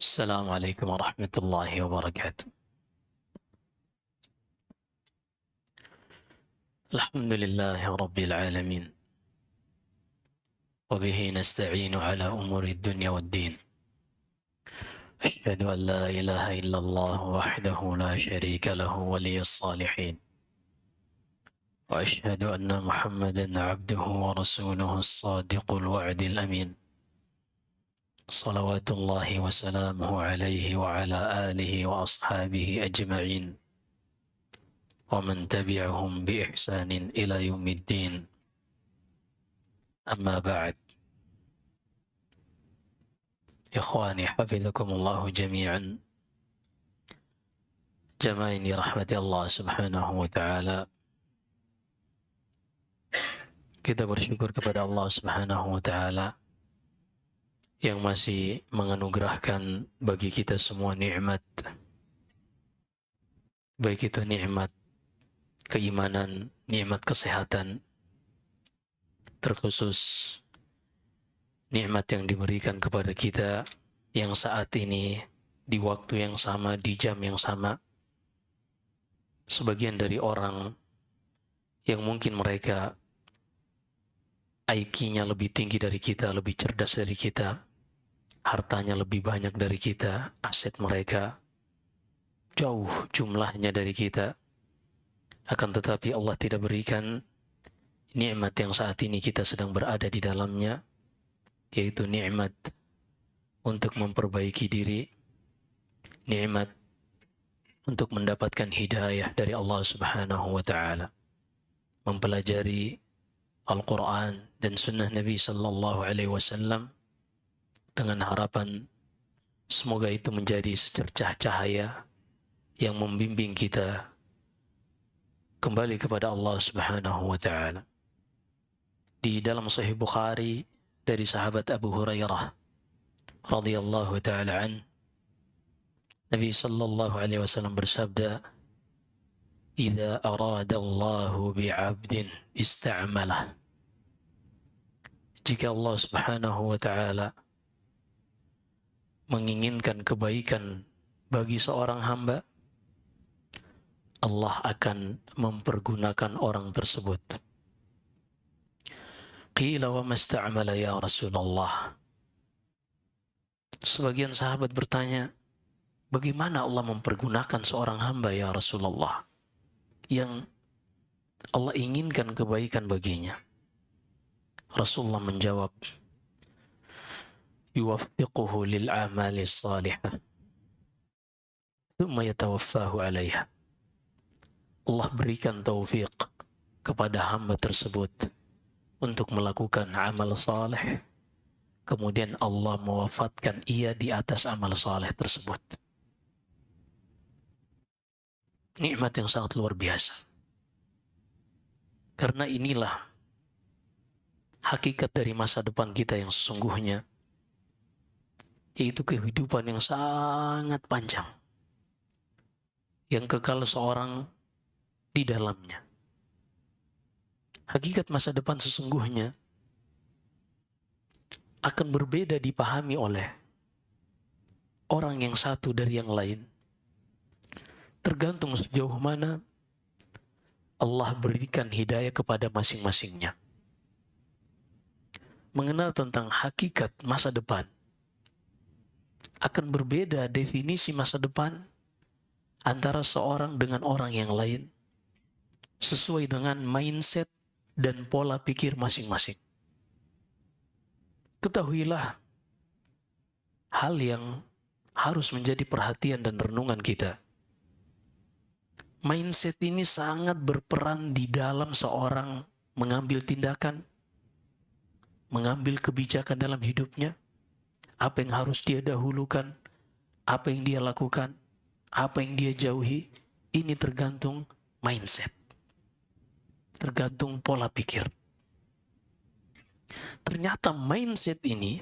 السلام عليكم ورحمة الله وبركاته. الحمد لله رب العالمين، وبه نستعين على أمور الدنيا والدين. أشهد أن لا إله إلا الله وحده لا شريك له ولي الصالحين، وأشهد أن محمدا عبده ورسوله الصادق الوعد الأمين، صلوات الله وسلامه عليه وعلى آله وأصحابه أجمعين، ومن تبعهم بإحسان إلى يوم الدين. أما بعد، إخواني حفظكم الله جميعا، jamaah yang dirahmati Allah Subhanahu wa taala. Kita bersyukur kepada Allah Subhanahu wa taala yang masih menganugerahkan bagi kita semua nikmat, baik itu nikmat keimanan, nikmat kesehatan, terkhusus nikmat yang diberikan kepada kita yang saat ini di waktu yang sama, di jam yang sama, sebagian dari orang yang mungkin mereka IQ-nya lebih tinggi dari kita, lebih cerdas dari kita, hartanya lebih banyak dari kita, aset mereka jauh jumlahnya dari kita, akan tetapi Allah tidak berikan nikmat yang saat ini kita sedang berada di dalamnya, yaitu nikmat untuk memperbaiki diri, nikmat untuk mendapatkan hidayah dari Allah Subhanahu wa taala, mempelajari Al-Quran dan Sunnah Nabi Sallallahu Alaihi Wasallam dengan harapan semoga itu menjadi secercah cahaya yang membimbing kita kembali kepada Allah Subhanahu wa taala. Di dalam Sahih Bukhari dari sahabat Abu Hurairah radhiyallahu taala an, Nabi sallallahu alaihi wasallam bersabda, "Idza arada Allahu bi'abdin ista'malah." Jika Allah Subhanahu wa taala menginginkan kebaikan bagi seorang hamba, Allah akan mempergunakan orang tersebut. Qila wa masta'mala ya Rasulullah. Sebagian sahabat bertanya, bagaimana Allah mempergunakan seorang hamba ya Rasulullah yang Allah inginkan kebaikan baginya? Rasulullah menjawab, yuwaffiquhu lil a'mali salihah thumma yatawaffahu 'alaiha. Allah berikan taufik kepada hamba tersebut untuk melakukan amal saleh, kemudian Allah mewafatkan ia di atas amal saleh tersebut. Nikmat yang sangat luar biasa. Karena inilah hakikat dari masa depan kita yang sesungguhnya, yaitu kehidupan yang sangat panjang, yang kekal seorang di dalamnya. Hakikat masa depan sesungguhnya akan berbeda dipahami oleh orang yang satu dari yang lain, tergantung sejauh mana Allah berikan hidayah kepada masing-masingnya. Mengenal tentang hakikat masa depan akan berbeda definisi masa depan antara seorang dengan orang yang lain, sesuai dengan mindset dan pola pikir masing-masing. Ketahuilah hal yang harus menjadi perhatian dan renungan kita. Mindset ini sangat berperan di dalam seorang mengambil tindakan, mengambil kebijakan dalam hidupnya, apa yang harus dia dahulukan, apa yang dia lakukan, apa yang dia jauhi. Ini tergantung mindset, tergantung pola pikir. Ternyata mindset ini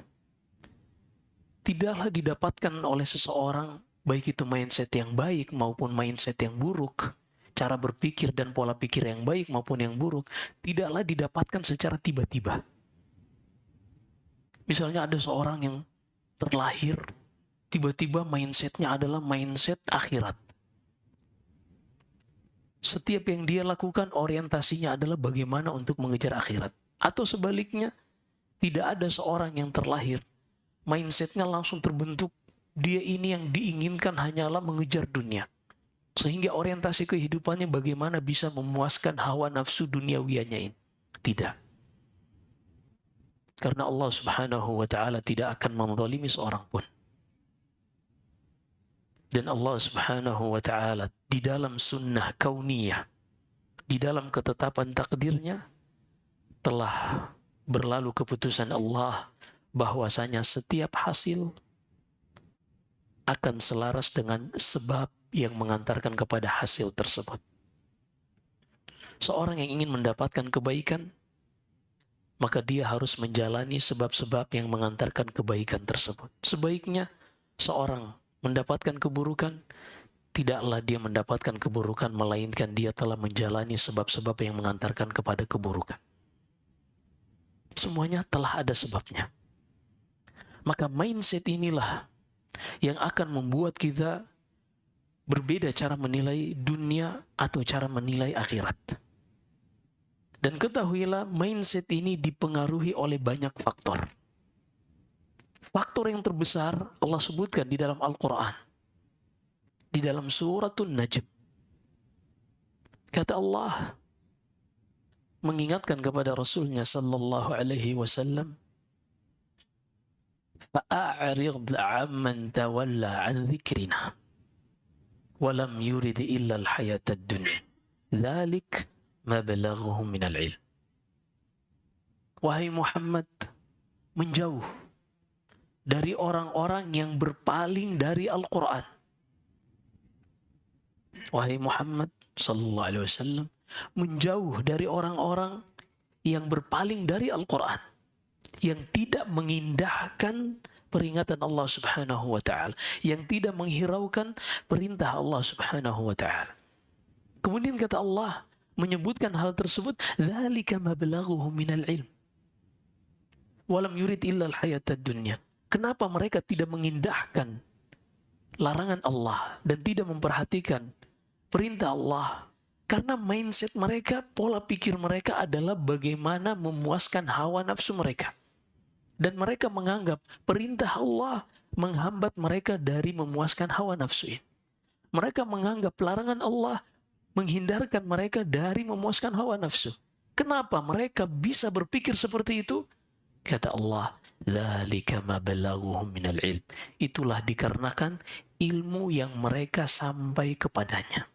tidaklah didapatkan oleh seseorang, baik itu mindset yang baik maupun mindset yang buruk, cara berpikir dan pola pikir yang baik maupun yang buruk, tidaklah didapatkan secara tiba-tiba. Misalnya ada seorang yang terlahir, tiba-tiba mindsetnya adalah mindset akhirat. Setiap yang dia lakukan orientasinya adalah bagaimana untuk mengejar akhirat. Atau sebaliknya, tidak ada seorang yang terlahir, mindsetnya langsung terbentuk, dia ini yang diinginkan hanyalah mengejar dunia. Sehingga orientasi kehidupannya bagaimana bisa memuaskan hawa nafsu duniawianya ini. Tidak. Karena Allah Subhanahu wa ta'ala tidak akan menzalimi seorang pun. Dan Allah Subhanahu wa ta'ala di dalam sunnah kauniyah, di dalam ketetapan takdirnya, telah berlalu keputusan Allah bahwasanya setiap hasil akan selaras dengan sebab yang mengantarkan kepada hasil tersebut. Seorang yang ingin mendapatkan kebaikan, maka dia harus menjalani sebab-sebab yang mengantarkan kebaikan tersebut. Sebaiknya seorang mendapatkan keburukan, tidaklah dia mendapatkan keburukan, melainkan dia telah menjalani sebab-sebab yang mengantarkan kepada keburukan. Semuanya telah ada sebabnya. Maka mindset inilah yang akan membuat kita berbeda cara menilai dunia atau cara menilai akhirat. Dan ketahuilah mindset ini dipengaruhi oleh banyak faktor. Faktor yang terbesar Allah sebutkan di dalam Al-Quran. Di dalam suratul Najm. Kata Allah, mengingatkan kepada Rasulnya sallallahu alaihi wasallam, فَأَعْرِضْ عَمَّنْ تَوَلَّى عَنْ ذِكْرِنَا وَلَمْ يُرِدْ إِلَّا الْحَيَاةَ الدُّنْيَا ذَلِكَ مَا بَلَغَهُ مِنَ الْعِلْمِ. Wahai Muhammad, menjauh dari orang-orang yang berpaling dari Al-Quran. Wahai Muhammad sallallahu alaihi wasallam, menjauh dari orang-orang yang berpaling dari Al-Quran, yang tidak mengindahkan peringatan Allah Subhanahu wa ta'ala, yang tidak menghiraukan perintah Allah Subhanahu wa ta'ala. Kemudian kata Allah menyebutkan hal tersebut, dzalika mablaghuhum minal ilm walam yurid illa al-hayatad dunya. Kenapa mereka tidak mengindahkan larangan Allah dan tidak memperhatikan perintah Allah? Karena mindset mereka, pola pikir mereka adalah bagaimana memuaskan hawa nafsu mereka. Dan mereka menganggap perintah Allah menghambat mereka dari memuaskan hawa nafsu ini. Mereka menganggap larangan Allah menghindarkan mereka dari memuaskan hawa nafsu. Kenapa mereka bisa berpikir seperti itu? Kata Allah, dzalika ma balaghuhum minal ilm. Itulah dikarenakan ilmu yang mereka sampai kepadanya.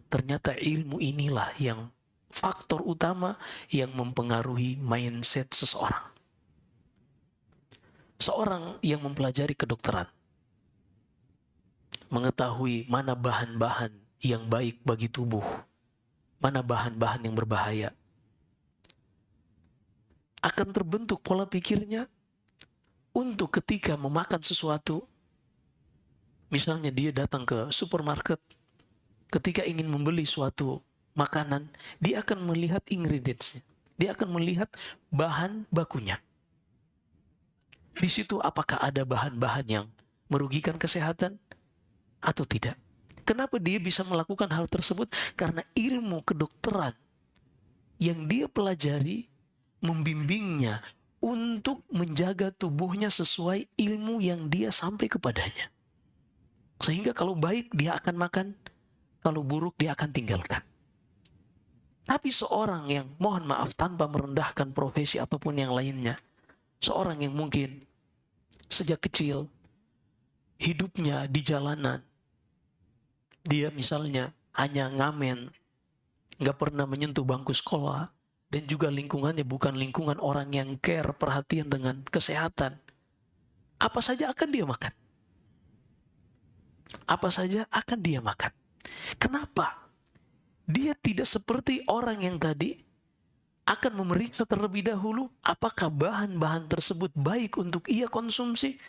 Ternyata ilmu inilah yang faktor utama yang mempengaruhi mindset seseorang. Seorang yang mempelajari kedokteran mengetahui mana bahan-bahan yang baik bagi tubuh, mana bahan-bahan yang berbahaya, akan terbentuk pola pikirnya untuk ketika memakan sesuatu. Misalnya dia datang ke supermarket, ketika ingin membeli suatu makanan, dia akan melihat ingredients-nya, dia akan melihat bahan bakunya. Di situ apakah ada bahan-bahan yang merugikan kesehatan atau tidak. Kenapa dia bisa melakukan hal tersebut? Karena ilmu kedokteran yang dia pelajari membimbingnya untuk menjaga tubuhnya sesuai ilmu yang dia sampai kepadanya. Sehingga kalau baik dia akan makan, kalau buruk dia akan tinggalkan. Tapi seorang yang, mohon maaf tanpa merendahkan profesi ataupun yang lainnya, seorang yang mungkin sejak kecil hidupnya di jalanan, dia misalnya hanya ngamen, nggak pernah menyentuh bangku sekolah, dan juga lingkungannya bukan lingkungan orang yang care, perhatian dengan kesehatan, apa saja akan dia makan. Apa saja akan dia makan. Kenapa? Dia tidak seperti orang yang tadi akan memeriksa terlebih dahulu apakah bahan-bahan tersebut baik untuk ia konsumsi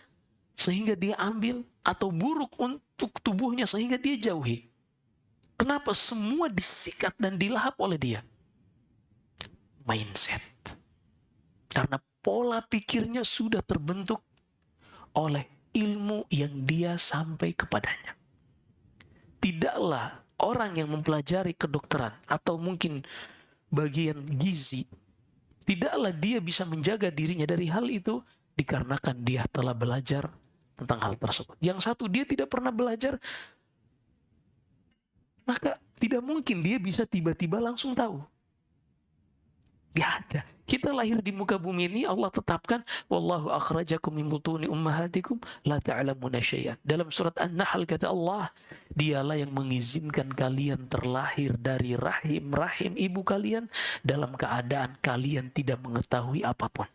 sehingga dia ambil, atau buruk untuk tubuhnya sehingga dia jauhi. Kenapa semua disikat dan dilahap oleh dia? Mindset. Karena pola pikirnya sudah terbentuk oleh ilmu yang dia sampai kepadanya. Tidaklah orang yang mempelajari kedokteran atau mungkin bagian gizi, tidaklah dia bisa menjaga dirinya dari hal itu dikarenakan dia telah belajar tentang hal tersebut. Yang satu, dia tidak pernah belajar, maka tidak mungkin dia bisa tiba-tiba langsung tahu. Gak ada. Kita lahir di muka bumi ini, Allah tetapkan, wallahu akhrajakum min butuni ummahatikum la ta'lamuna syai'an. Dalam surat An-Nahl kata Allah, dialah yang mengizinkan kalian terlahir dari rahim ibu kalian dalam keadaan kalian tidak mengetahui apapun.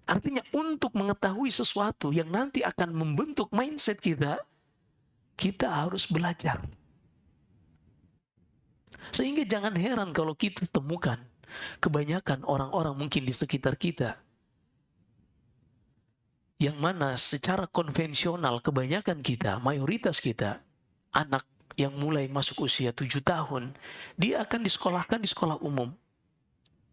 Artinya untuk mengetahui sesuatu yang nanti akan membentuk mindset kita, kita harus belajar. Sehingga jangan heran kalau kita temukan kebanyakan orang-orang mungkin di sekitar kita yang mana secara konvensional kebanyakan kita, mayoritas kita, anak yang mulai masuk usia 7 tahun, dia akan disekolahkan di sekolah umum.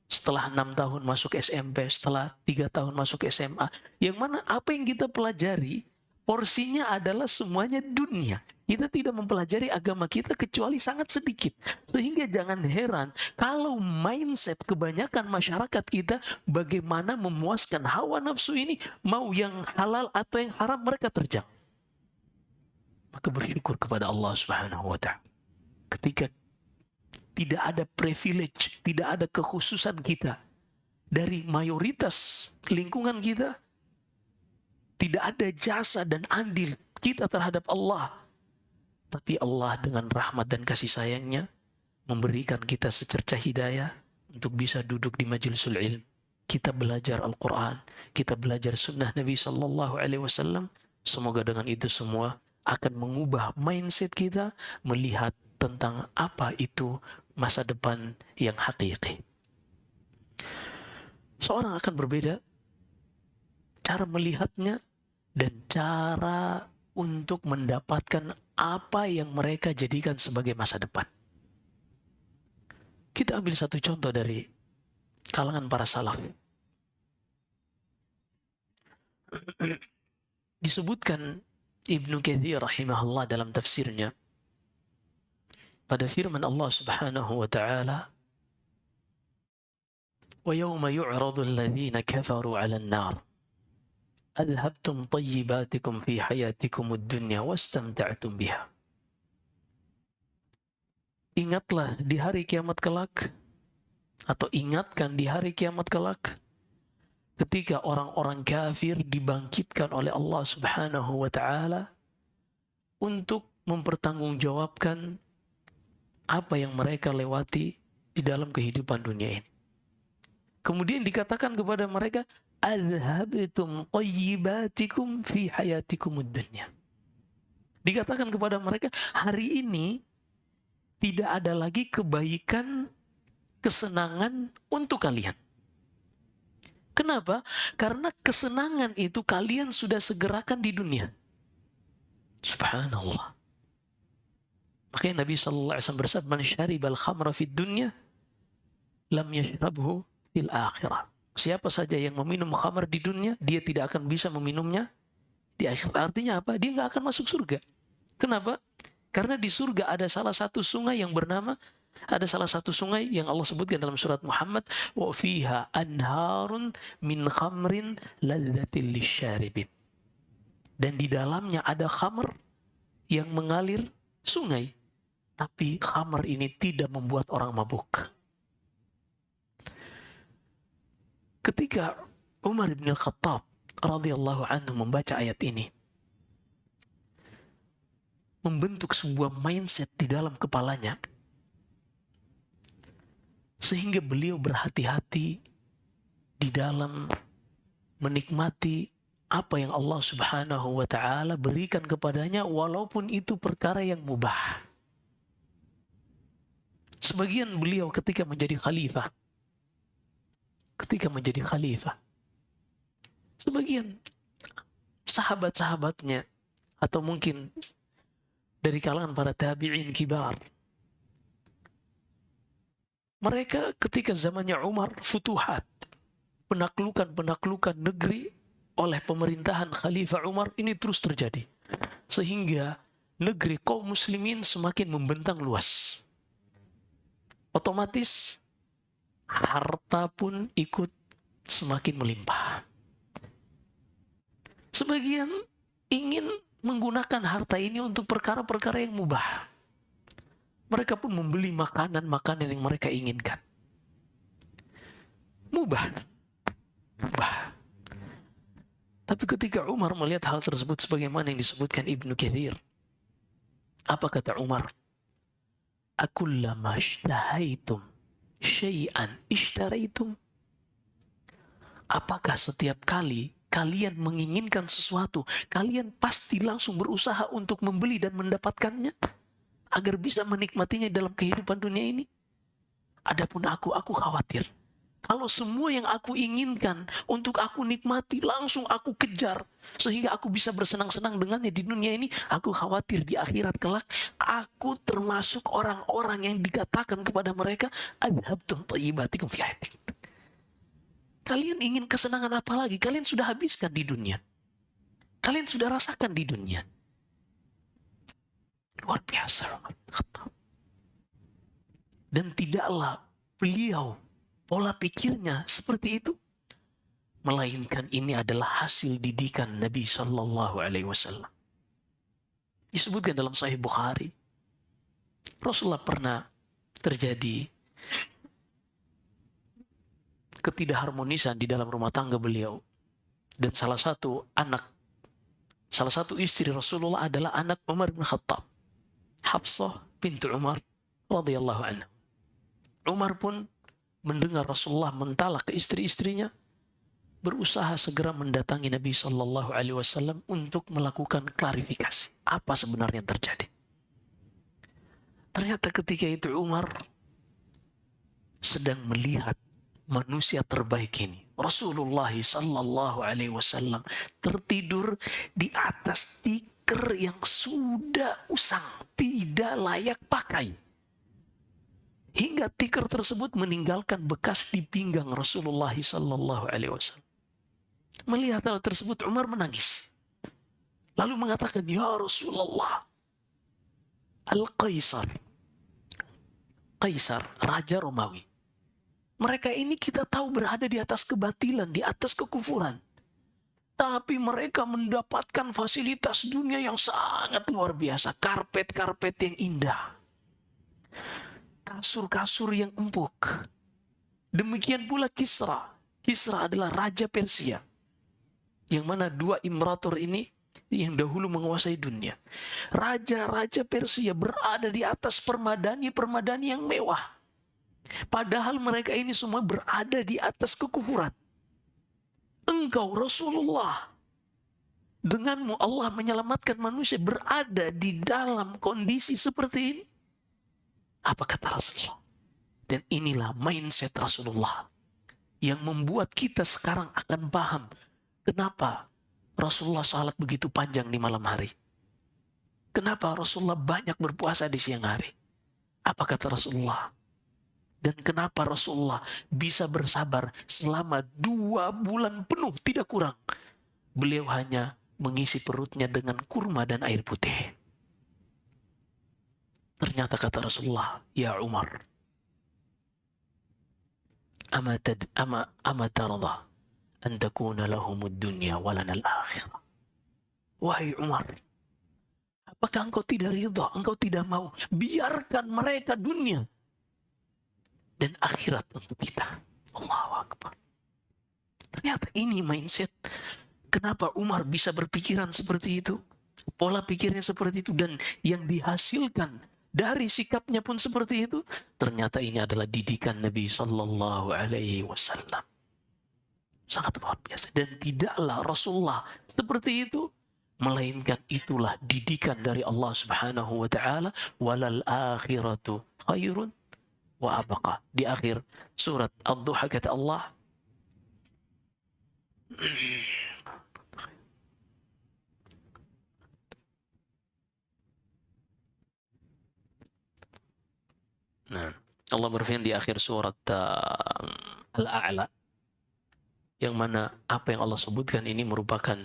Setelah 6 tahun masuk SMP, setelah 3 tahun masuk SMA, yang mana apa yang kita pelajari, porsinya adalah semuanya dunia. Kita tidak mempelajari agama kita kecuali sangat sedikit. Sehingga jangan heran kalau mindset kebanyakan masyarakat kita bagaimana memuaskan hawa nafsu ini, mau yang halal atau yang haram mereka terjang. Maka bersyukur kepada Allah Subhanahu wa ta'ala. Ketika tidak ada privilege, tidak ada kekhususan kita dari mayoritas lingkungan kita, tidak ada jasa dan andil kita terhadap Allah. Tapi Allah dengan rahmat dan kasih sayangnya memberikan kita secercah hidayah untuk bisa duduk di majlisul ilm. Kita belajar Al-Quran, kita belajar sunnah Nabi SAW. Semoga dengan itu semua akan mengubah mindset kita melihat tentang apa itu masa depan yang hakiki. Seorang akan berbeda cara melihatnya dan cara untuk mendapatkan apa yang mereka jadikan sebagai masa depan. Kita ambil satu contoh dari kalangan para salaf. Disebutkan Ibnu Katsir rahimahullah dalam tafsirnya pada firman Allah Subhanahu wa ta'ala, wa yawma yu'radu alladhina kafaru 'alan nar adhabtum tayyibatikum fi hayatikum ad-dunya wastamta'tum biha. Ingatlah di hari kiamat kelak, atau ingatkan di hari kiamat kelak ketika orang-orang kafir dibangkitkan oleh Allah Subhanahu wa ta'ala untuk mempertanggungjawabkan apa yang mereka lewati di dalam kehidupan dunia ini. Kemudian dikatakan kepada mereka, adhabtum tayyibatikum fi hayatikum ad-dunya. Dikatakan kepada mereka, hari ini tidak ada lagi kebaikan, kesenangan untuk kalian. Kenapa? Karena kesenangan itu kalian sudah segerakan di dunia. Subhanallah. Makanya Nabi SAW bersabda, man syaribal khamra fid dunya lam yashrabhu fil akhirah. Siapa saja yang meminum khamar di dunia, dia tidak akan bisa meminumnya di akhirat. Artinya apa? Dia nggak akan masuk surga. Kenapa? Karena di surga ada salah satu sungai yang Allah sebutkan dalam surat Muhammad, wa fiha anharun min khamrin ladzatil lisyaribin. Dan di dalamnya ada khamr yang mengalir sungai, tapi khamr ini tidak membuat orang mabuk. Ketika Umar bin Al-Khattab radhiyallahu anhu membaca ayat ini, membentuk sebuah mindset di dalam kepalanya, sehingga beliau berhati-hati di dalam menikmati apa yang Allah Subhanahu wa ta'ala berikan kepadanya, walaupun itu perkara yang mubah. Sebagian beliau ketika menjadi khalifah, sebagian sahabat-sahabatnya atau mungkin dari kalangan para tabi'in kibar, mereka ketika zamannya Umar futuhat, penaklukan negeri oleh pemerintahan Khalifah Umar ini terus terjadi. Sehingga negeri kaum muslimin semakin membentang luas. Otomatis harta pun ikut semakin melimpah. Sebagian ingin menggunakan harta ini untuk perkara-perkara yang mubah. Mereka pun membeli makanan-makanan yang mereka inginkan. Mubah. Tapi ketika Umar melihat hal tersebut sebagaimana yang disebutkan Ibnu Katsir, apa kata Umar? Akullama ishtahaitum syai'an ishtaraitum. Apakah setiap kali kalian menginginkan sesuatu, kalian pasti langsung berusaha untuk membeli dan mendapatkannya agar bisa menikmatinya dalam kehidupan dunia ini? Adapun aku khawatir kalau semua yang aku inginkan untuk aku nikmati langsung aku kejar sehingga aku bisa bersenang-senang dengannya di dunia ini, aku khawatir di akhirat kelak aku termasuk orang-orang yang dikatakan kepada mereka adhabtum thayyibatikum fi hayatikum. Kalian ingin kesenangan apa lagi? Kalian sudah habiskan di dunia. Kalian sudah rasakan di dunia. Luar biasa. Dan tidaklah beliau pola pikirnya seperti itu, melainkan ini adalah hasil didikan Nabi Sallallahu Alaihi Wasallam. Disebutkan dalam Sahih Bukhari, Rasulullah pernah terjadi ketidakharmonisan di dalam rumah tangga beliau, dan salah satu istri Rasulullah adalah anak Umar bin Khattab, Hafsah bintu Umar radhiyallahu anhu. Umar pun mendengar Rasulullah mentalak ke istri-istrinya, berusaha segera mendatangi Nabi Sallallahu Alaihi Wasallam untuk melakukan klarifikasi apa sebenarnya terjadi. Ternyata ketika itu Umar sedang melihat manusia terbaik ini, Rasulullah Sallallahu Alaihi Wasallam, tertidur di atas tikar yang sudah usang, tidak layak pakai. Hingga tikar tersebut meninggalkan bekas di pinggang Rasulullah Sallallahu Alaihi Wasallam. Melihat hal tersebut, Umar menangis. Lalu mengatakan, ya Rasulullah, Al-Qaisar, Kaisar, Raja Romawi, mereka ini kita tahu berada di atas kebatilan, di atas kekufuran. Tapi mereka mendapatkan fasilitas dunia yang sangat luar biasa. Karpet-karpet yang indah, kasur-kasur yang empuk. Demikian pula Kisra. Kisra adalah Raja Persia, yang mana dua imperator ini yang dahulu menguasai dunia. Raja-raja Persia berada di atas permadani-permadani yang mewah. Padahal mereka ini semua berada di atas kekufuran. Engkau Rasulullah, denganmu Allah menyelamatkan manusia, berada di dalam kondisi seperti ini. Apa kata Rasulullah? Dan inilah mindset Rasulullah yang membuat kita sekarang akan paham kenapa Rasulullah salat begitu panjang di malam hari. Kenapa Rasulullah banyak berpuasa di siang hari. Apa kata Rasulullah? Dan kenapa Rasulullah bisa bersabar selama 2 bulan penuh tidak kurang. Beliau hanya mengisi perutnya dengan kurma dan air putih. Ternyata kata Rasulullah, ya Umar, ama tarda an takuna lahumud dunya walana al-akhirah. Wahai Umar, apakah engkau tidak ridha, engkau tidak mau biarkan mereka dunia dan akhirat untuk kita? Allahu Akbar. Ternyata ini mindset. Kenapa Umar bisa berpikiran seperti itu? Pola pikirnya seperti itu, dan yang dihasilkan dari sikapnya pun seperti itu. Ternyata ini adalah didikan Nabi Sallallahu Alaihi Wasallam. Sangat luar biasa. Dan tidaklah Rasulullah seperti itu, melainkan itulah didikan dari Allah Subhanahu wa taala, walal akhiratu khairun wa abqa. Di akhir surat Ad-Duha kata Allah, nah, Allah berfirman di akhir surat Al-A'la, yang mana apa yang Allah sebutkan ini merupakan,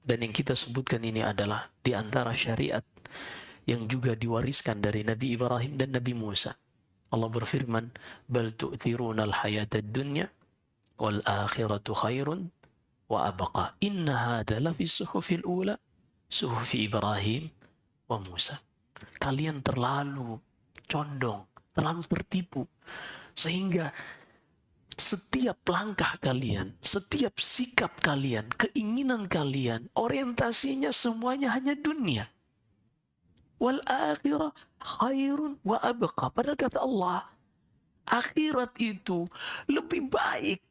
dan yang kita sebutkan ini adalah di antara syariat yang juga diwariskan dari Nabi Ibrahim dan Nabi Musa. Allah berfirman, "Bal tu'thiruna al-hayata ad-dunya wal akhiratu khairun wa abqa. Inna hadza la fi suhufil ula, suhufi Ibrahim wa Musa." Kalian terlalu condong, terlalu tertipu, sehingga setiap langkah kalian, setiap sikap kalian, keinginan kalian, orientasinya semuanya hanya dunia. Wal akhirah khairun wa abqa. Padahal kata Allah, akhirat itu lebih baik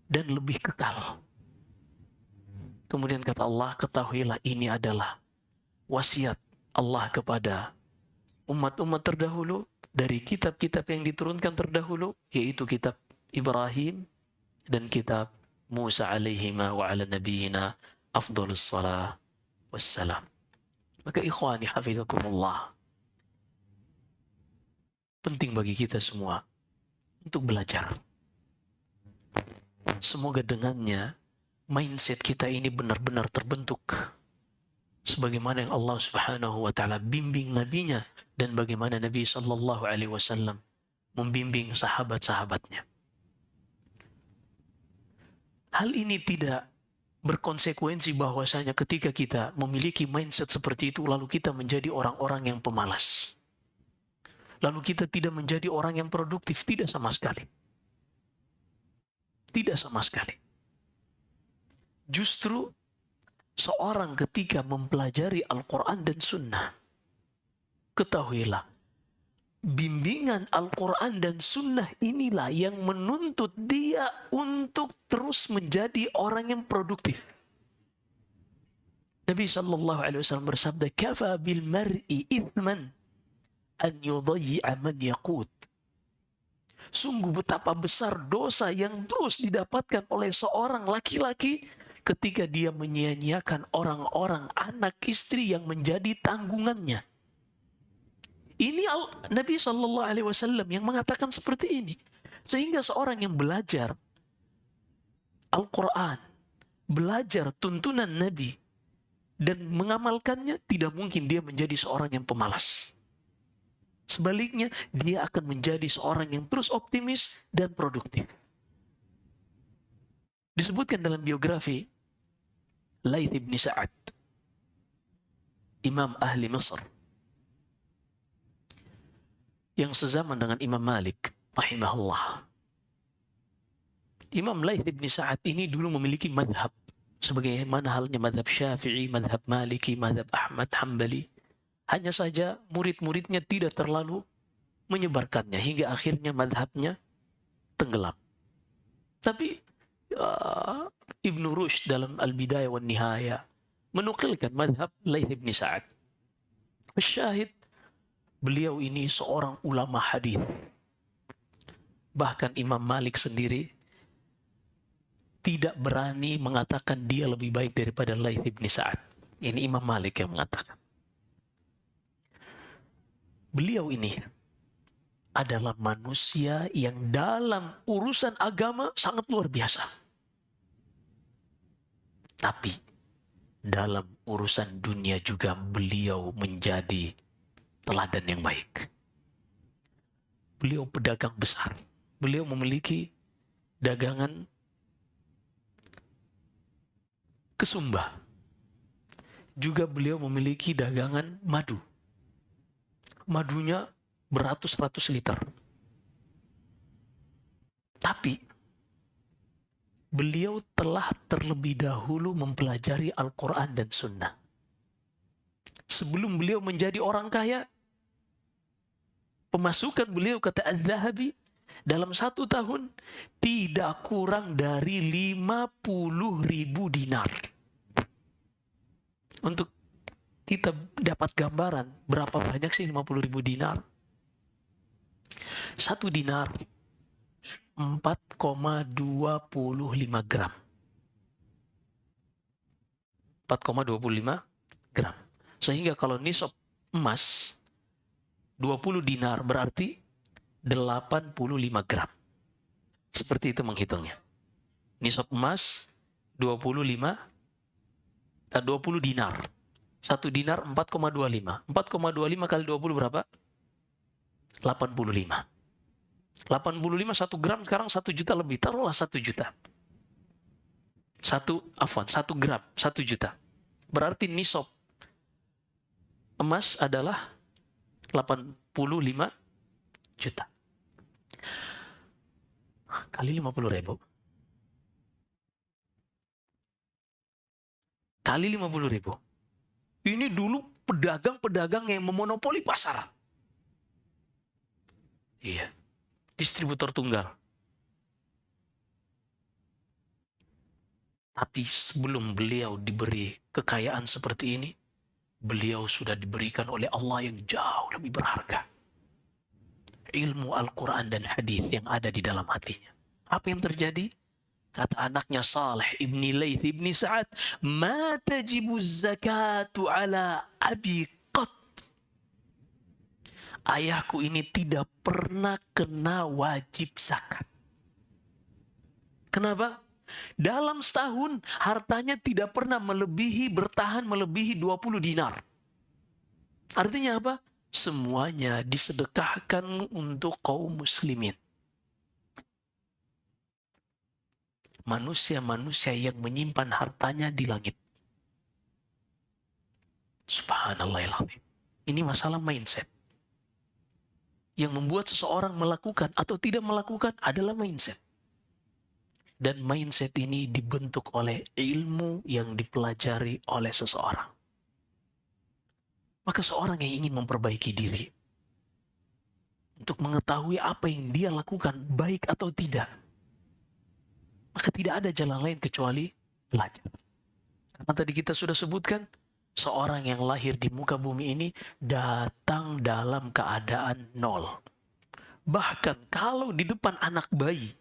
dan lebih kekal. Kemudian kata Allah, ketahuilah ini adalah wasiat Allah kepada umat-umat terdahulu dari kitab-kitab yang diturunkan terdahulu, yaitu kitab Ibrahim dan kitab Musa alaihima wa ala nabiyina afdhalus salah wassalam. Maka ikhwani hafizakumullah, penting bagi kita semua untuk belajar. Semoga dengannya mindset kita ini benar-benar terbentuk sebagaimana yang Allah Subhanahu wa taala bimbing nabinya dan bagaimana Nabi sallallahu alaihi wasallam membimbing sahabat-sahabatnya. Hal ini tidak berkonsekuensi bahwasanya ketika kita memiliki mindset seperti itu lalu kita menjadi orang-orang yang pemalas. Lalu kita tidak menjadi orang yang produktif, tidak sama sekali. Tidak sama sekali. Justru seorang ketika mempelajari Al-Quran dan Sunnah, ketahuilah, bimbingan Al-Quran dan Sunnah inilah yang menuntut dia untuk terus menjadi orang yang produktif. Nabi SAW bersabda, "Kafa bil mar'i ithman an yudayyi'a man yaqut." Sungguh betapa besar dosa yang terus didapatkan oleh seorang laki-laki ketika dia menyia-nyiakan orang-orang, anak istri yang menjadi tanggungannya. Ini Nabi SAW yang mengatakan seperti ini. Sehingga seorang yang belajar Al-Quran, belajar tuntunan Nabi, dan mengamalkannya, tidak mungkin dia menjadi seorang yang pemalas. Sebaliknya, dia akan menjadi seorang yang terus optimis dan produktif. Disebutkan dalam biografi Laits ibn Sa'ad, Imam ahli Mesir, yang sezaman dengan Imam Malik rahimahullah. Imam Laits ibn Sa'ad ini dulu memiliki madhab, sebagaimana halnya madhab Syafi'i, madhab Maliki, madhab Ahmad Hambali. Hanya saja murid-muridnya tidak terlalu menyebarkannya, hingga akhirnya madhabnya tenggelam. Tapi Ibn Rushd dalam Al-Bidayah wan Nihayah menukilkan madhab Laits ibn Sa'ad. Syahid, beliau ini seorang ulama hadis. Bahkan Imam Malik sendiri tidak berani mengatakan dia lebih baik daripada Laits ibn Sa'ad. Ini Imam Malik yang mengatakan. Beliau ini adalah manusia yang dalam urusan agama sangat luar biasa. Tapi dalam urusan dunia juga beliau menjadi teladan yang baik. Beliau pedagang besar. Beliau memiliki dagangan kesumba. Juga beliau memiliki dagangan madu. Madunya beratus-ratus liter. Tapi beliau telah terlebih dahulu mempelajari Al-Quran dan Sunnah. Sebelum beliau menjadi orang kaya, pemasukan beliau, kata Az-Zahabi, dalam 1 tahun tidak kurang dari 50.000 dinar. Untuk kita dapat gambaran berapa banyak sih 50.000 dinar. 1 dinar 4,25 gram. 4,25 gram. Sehingga kalau nisab emas 20 dinar berarti 85 gram. Seperti itu menghitungnya. Nisab emas 20 dinar. 1 dinar 4,25. 4,25 kali 20 berapa? 85. 85 1 gram sekarang 1 juta lebih. Taruhlah 1 juta. 1 gram 1 juta. Berarti nisab emas adalah 85 juta. Kali 50.000. Kali 50.000. Ini dulu pedagang-pedagang yang memonopoli pasar. Iya. Distributor tunggal. Tapi sebelum beliau diberi kekayaan seperti ini, beliau sudah diberikan oleh Allah yang jauh lebih berharga. Ilmu Al-Quran dan hadis yang ada di dalam hatinya. Apa yang terjadi? Kata anaknya Saleh ibni Laith ibni Sa'ad, "Ma tajibu zakatu ala abi qat." Ayahku ini tidak pernah kena wajib zakat. Kenapa? Dalam setahun hartanya tidak pernah bertahan melebihi 20 dinar. Artinya apa? Semuanya disedekahkan untuk kaum muslimin. Manusia-manusia yang menyimpan hartanya di langit. Subhanallahiladzim. Ini masalah mindset. Yang membuat seseorang melakukan atau tidak melakukan adalah mindset. Dan mindset ini dibentuk oleh ilmu yang dipelajari oleh seseorang. Maka seorang yang ingin memperbaiki diri, untuk mengetahui apa yang dia lakukan baik atau tidak, maka tidak ada jalan lain kecuali belajar. Karena tadi kita sudah sebutkan, seorang yang lahir di muka bumi ini datang dalam keadaan nol. Bahkan kalau di depan anak bayi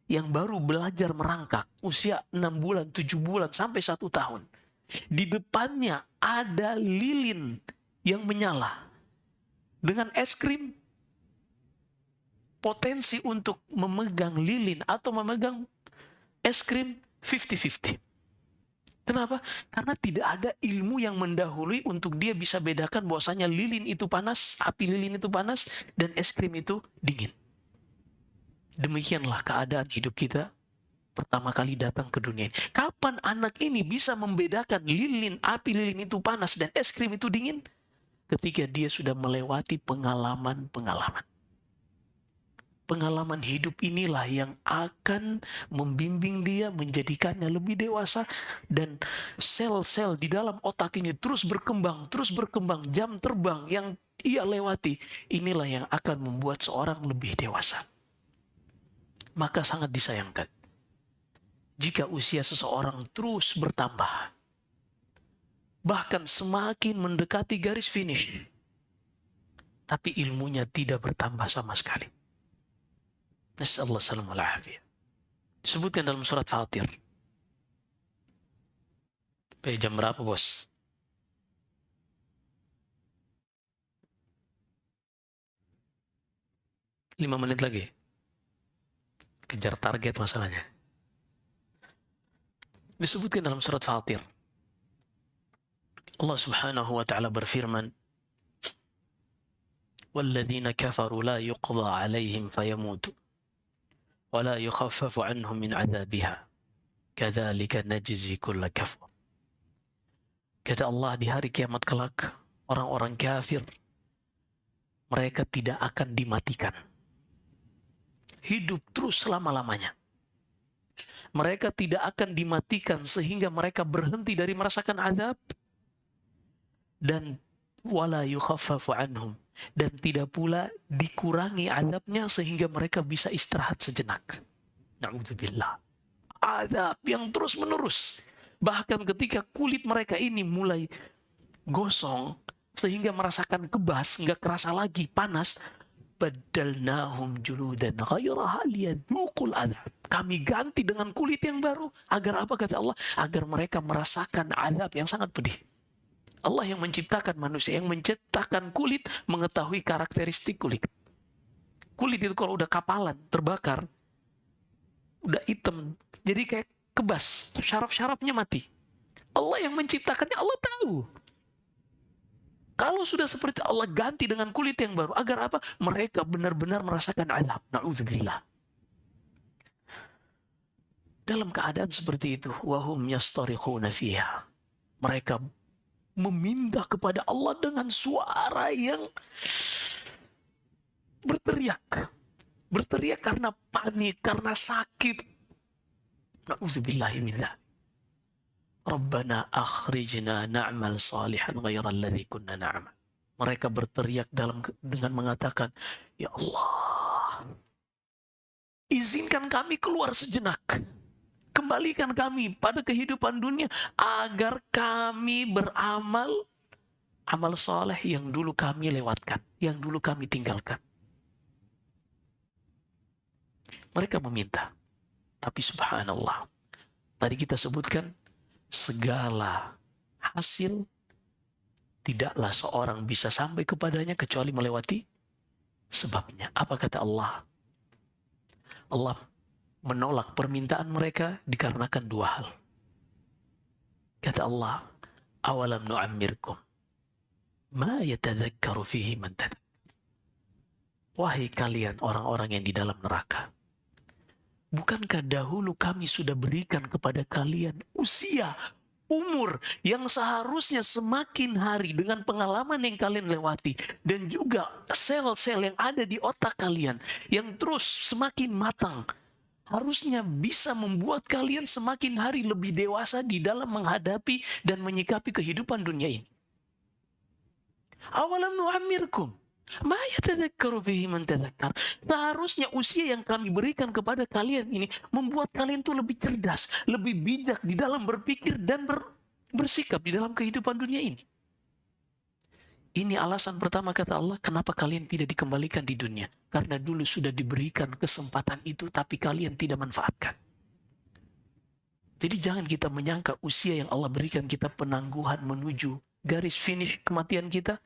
yang baru belajar merangkak, usia 6 bulan, 7 bulan, sampai 1 tahun. Di depannya ada lilin yang menyala. Dengan es krim, potensi untuk memegang lilin atau memegang es krim 50-50. Kenapa? Karena tidak ada ilmu yang mendahului untuk dia bisa bedakan bahwasanya lilin itu panas, api lilin itu panas, dan es krim itu dingin. Demikianlah keadaan hidup kita pertama kali datang ke dunia ini. Kapan anak ini bisa membedakan api lilin itu panas dan es krim itu dingin? Ketika dia sudah melewati pengalaman-pengalaman. Pengalaman hidup inilah yang akan membimbing dia, menjadikannya lebih dewasa, dan sel-sel di dalam otak ini terus berkembang, jam terbang yang ia lewati, inilah yang akan membuat seorang lebih dewasa. Maka sangat disayangkan jika usia seseorang terus bertambah, bahkan semakin mendekati garis finish, tapi ilmunya tidak bertambah sama sekali. Nasallahu salam wal afiyah. Disebutkan dalam surat Fatir. Jam berapa, bos? 5 menit lagi. Kejar target masalahnya. Disebutkan dalam surat Fatir. Allah subhanahu wa ta'ala berfirman, وَالَّذِينَ كَفَرُوا لَا يُقْضَى عَلَيْهِمْ فَيَمُوتُوا وَلَا يُخَفَّفُ عَنْهُمْ مِنْ عَذَابِهَا كَذَلِكَ نَجْزِي كُلَّ كَفُورٍ. Kata Allah, di hari kiamat kelak, orang-orang kafir, mereka tidak akan dimatikan. Hidup terus selama-lamanya. Mereka tidak akan dimatikan sehingga mereka berhenti dari merasakan azab, dan wala yukhaffafu anhum, dan tidak pula dikurangi azabnya sehingga mereka bisa istirahat sejenak. Na'udzubillah. Azab yang terus menerus. Bahkan ketika kulit mereka ini mulai gosong sehingga merasakan kebas, nggak kerasa lagi panas, badalnahum juludan ghairaha liyadzuqul azab. Kami ganti dengan kulit yang baru. Agar apa, kata Allah? Agar mereka merasakan azab yang sangat pedih. Allah yang menciptakan manusia, yang menciptakan kulit, mengetahui karakteristik kulit. Kulit itu kalau udah kapalan, terbakar, udah hitam, Jadi kayak kebas, syaraf-syarafnya mati. Allah yang menciptakannya, Allah tahu. Kalau sudah seperti Allah ganti dengan kulit yang baru. Agar apa? Mereka benar-benar merasakan azab. Na'udzubillah. Dalam keadaan seperti itu, wahum yastarikhuna fiha. Mereka meminta kepada Allah dengan suara yang berteriak. Berteriak karena panik, karena sakit. Na'udzubillahi min dzalik. Rabbana akhrijna na'mal salihan ghairal ladzi kunna na'mal. Mereka berteriak dengan mengatakan, ya Allah, izinkan kami keluar sejenak. Kembalikan kami pada kehidupan dunia agar kami beramal amal soleh yang dulu kami lewatkan, yang dulu kami tinggalkan. Mereka meminta, tapi subhanallah, tadi kita sebutkan segala hasil tidaklah seorang bisa sampai kepadanya kecuali melewati sebabnya. Apa kata Allah? Allah menolak permintaan mereka dikarenakan dua hal. Kata Allah, awalam nu'ammirkum ma yatadzakkaru fihi man tadzakar. Wahai kalian orang-orang yang di dalam neraka, bukankah dahulu kami sudah berikan kepada kalian usia, umur yang seharusnya semakin hari dengan pengalaman yang kalian lewati, dan juga sel-sel yang ada di otak kalian yang terus semakin matang, harusnya bisa membuat kalian semakin hari lebih dewasa di dalam menghadapi dan menyikapi kehidupan dunia ini. Awalam nu'ammirkum ma yatadzakkaru fihi man tadzakkar. Seharusnya usia yang kami berikan kepada kalian ini membuat kalian tuh lebih cerdas, lebih bijak di dalam berpikir dan bersikap di dalam kehidupan dunia ini. Ini alasan pertama kata Allah, kenapa kalian tidak dikembalikan di dunia. Karena dulu sudah diberikan kesempatan itu, tapi kalian tidak manfaatkan. Jadi jangan kita menyangka usia yang Allah berikan kita penangguhan menuju garis finish kematian kita,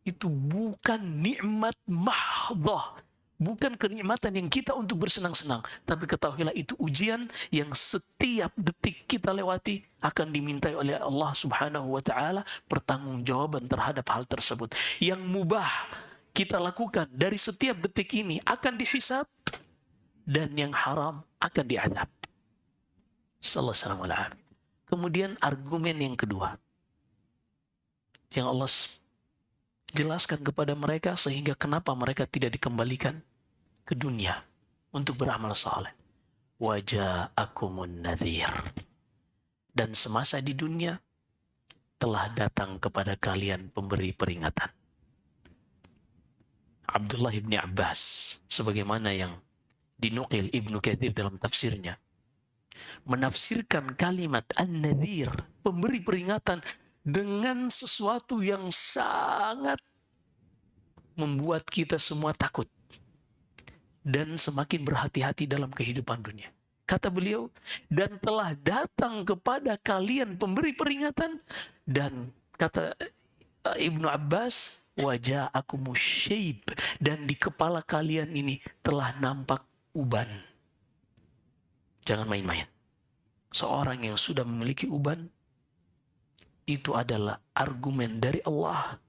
itu bukan nikmat mahdhah. Bukan kenikmatan yang kita untuk bersenang-senang. Tapi ketahuilah itu ujian yang setiap detik kita lewati akan dimintai oleh Allah subhanahu wa ta'ala pertanggungjawaban terhadap hal tersebut. Yang mubah kita lakukan dari setiap detik ini akan dihisab, dan yang haram akan diazab. Sallallahu alaihi wasallam. Kemudian argumen yang kedua yang Allah jelaskan kepada mereka sehingga kenapa mereka tidak dikembalikan ke dunia untuk beramal saleh. Waja'akumun nadhir. Dan semasa di dunia telah datang kepada kalian pemberi peringatan. Abdullah bin Abbas, sebagaimana yang dinukil Ibnu Katsir dalam tafsirnya, menafsirkan kalimat an-nadhir, pemberi peringatan, dengan sesuatu yang sangat membuat kita semua takut dan semakin berhati-hati dalam kehidupan dunia. Kata beliau, dan telah datang kepada kalian pemberi peringatan, dan kata Ibnu Abbas, waja'akumus syaib, dan di kepala kalian ini telah nampak uban. Jangan main-main. Seorang yang sudah memiliki uban, itu adalah argumen dari Allah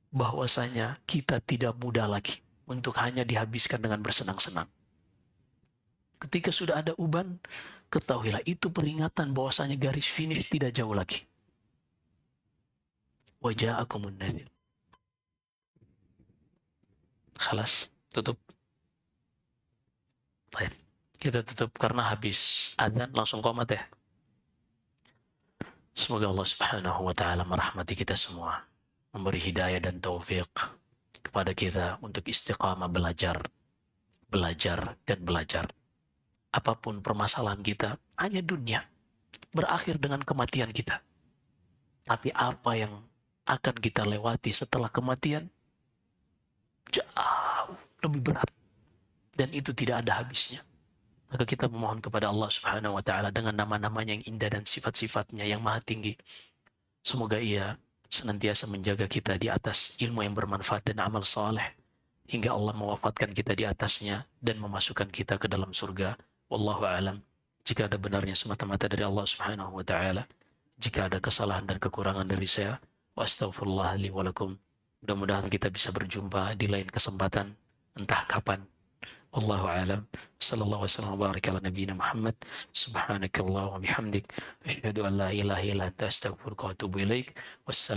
bahwasanya kita tidak mudah lagi untuk hanya dihabiskan dengan bersenang-senang. Ketika sudah ada uban, ketahuilah itu peringatan bahwasanya garis finish tidak jauh lagi. Waja'akumun nadhir. Khalas, tutup. Baik. Kita tutup karena habis azan langsung qomat ya. Semoga Allah subhanahu wa ta'ala merahmati kita semua, memberi hidayah dan taufik kepada kita untuk istiqamah belajar dan belajar. Apapun permasalahan kita, hanya dunia berakhir dengan kematian kita. Tapi apa yang akan kita lewati setelah kematian jauh lebih berat, dan itu tidak ada habisnya. Maka kita memohon kepada Allah subhanahu wa ta'ala dengan nama-namanya yang indah dan sifat-sifatnya yang maha tinggi. Semoga Ia senantiasa menjaga kita di atas ilmu yang bermanfaat dan amal saleh, hingga Allah mewafatkan kita di atasnya dan memasukkan kita ke dalam surga Wallahu a'lam. Jika ada benarnya semata-mata dari Allah Subhanahu wa taala. Jika ada kesalahan dan kekurangan dari saya, wa astaghfirullah li wa lakum. Mudah-mudahan kita bisa berjumpa di lain kesempatan, entah kapan. Wallahu a'lam. Sallallahu wasallam wa baraka ala nabiyyina Muhammad. Subhanakallah wa bihamdik. Asyhadu an la ilaha illa anta astaghfiruka wa atubu ilaik. Wassalam.